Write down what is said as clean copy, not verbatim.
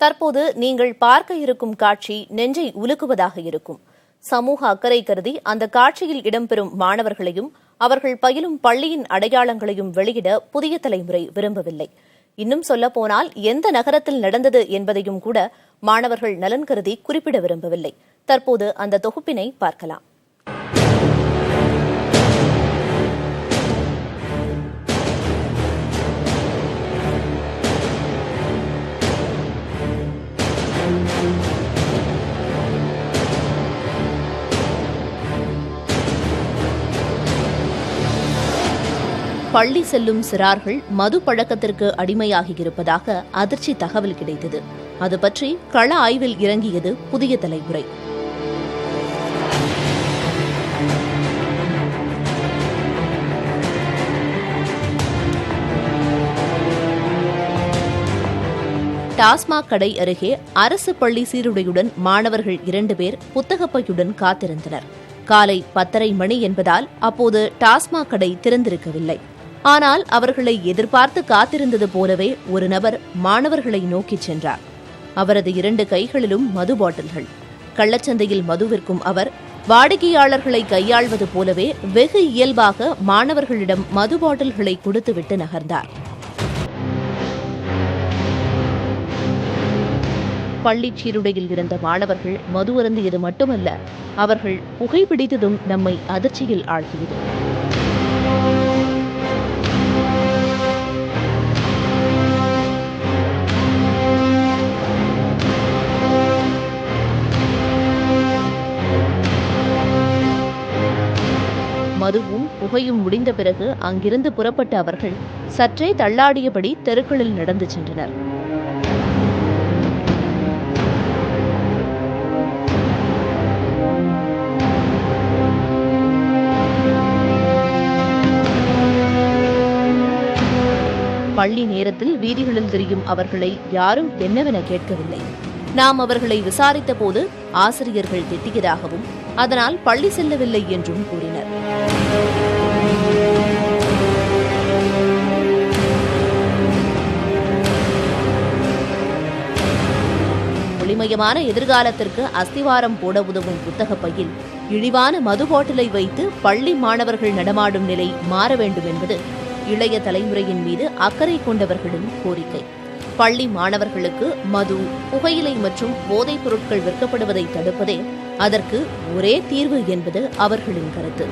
தற்போது நீங்கள் பார்க்க இருக்கும் காட்சி நெஞ்சை உலுக்குவதாக இருக்கும். சமூக அக்கறை கருதி அந்த காட்சியில் இடம்பெறும் மாணவர்களையும் அவர்கள் பயிலும் பள்ளியின் அடையாளங்களையும் வெளியிட புதிய தலைமுறை விரும்பவில்லை. இன்னும் சொல்லப்போனால் எந்த நகரத்தில் நடந்தது என்பதையும் கூட மாணவர்கள் நலன் கருதி குறிப்பிட விரும்பவில்லை. தற்போது அந்த தொகுப்பினை பார்க்கலாம். பள்ளி செல்லும் சிறார்கள் மது பழக்கத்திற்கு அடிமையாகியிருப்பதாக அதிர்ச்சி தகவல் கிடைத்தது. அது பற்றி கள ஆய்வில் இறங்கியது புதிய தலைமுறை. டாஸ்மாக் கடை அருகே அரசு பள்ளி சீருடையுடன் மாணவர்கள் 2 பேர் புத்தகப்பையுடன் காத்திருந்தனர். காலை 10:30 மணி என்பதால் அப்போது டாஸ்மாக் கடை திறந்திருக்கவில்லை. ஆனால் அவர்களை எதிர்பார்த்து காத்திருந்தது போலவே ஒரு நபர் மாணவர்களை நோக்கிச் சென்றார். அவரது 2 கைகளிலும் மது பாட்டில்கள். கள்ளச்சந்தையில் மது விற்கும் அவர் வாடிக்கையாளர்களை கையாள்வது போலவே வெகு இயல்பாக மாணவர்களிடம் மது பாட்டில்களை கொடுத்துவிட்டு நகர்ந்தார். பள்ளி சீருடையில் இருந்த மாணவர்கள் மது அருந்தியது மட்டுமல்ல, அவர்கள் புகைப்பிடித்ததும் நம்மை அதிர்ச்சியில் ஆழ்த்தியது. மதுவும் புகையும் முடிந்த பிறகு அங்கிருந்து புறப்பட்ட அவர்கள் சற்றே தள்ளாடியபடி தெருக்களில் நடந்து சென்றனர். பள்ளி நேரத்தில் வீதிகளில் திரியும் அவர்களை யாரும் என்னவென கேட்கவில்லை. நாம் அவர்களை விசாரித்த போது ஆசிரியர்கள் திட்டியதாகவும் அதனால் பள்ளி செல்லவில்லை என்றும் கூறினர். ஒளிமயமான எதிர்காலத்திற்கு அஸ்திவாரம் போட உதவும் புத்தகப்பையில் இழிவான மது பாட்டிலை வைத்து பள்ளி மாணவர்கள் நடமாடும் நிலை மாற வேண்டும் என்பது இளைய தலைமுறையின் மீது அக்கறை கொண்டவர்களின் கோரிக்கை. பள்ளி மாணவர்களுக்கு மது, புகையிலை மற்றும் போதைப் பொருட்கள் விற்கப்படுவதை தடுப்பதே அதற்கு ஒரே தீர்வு என்பது அவர்களின் கருத்து.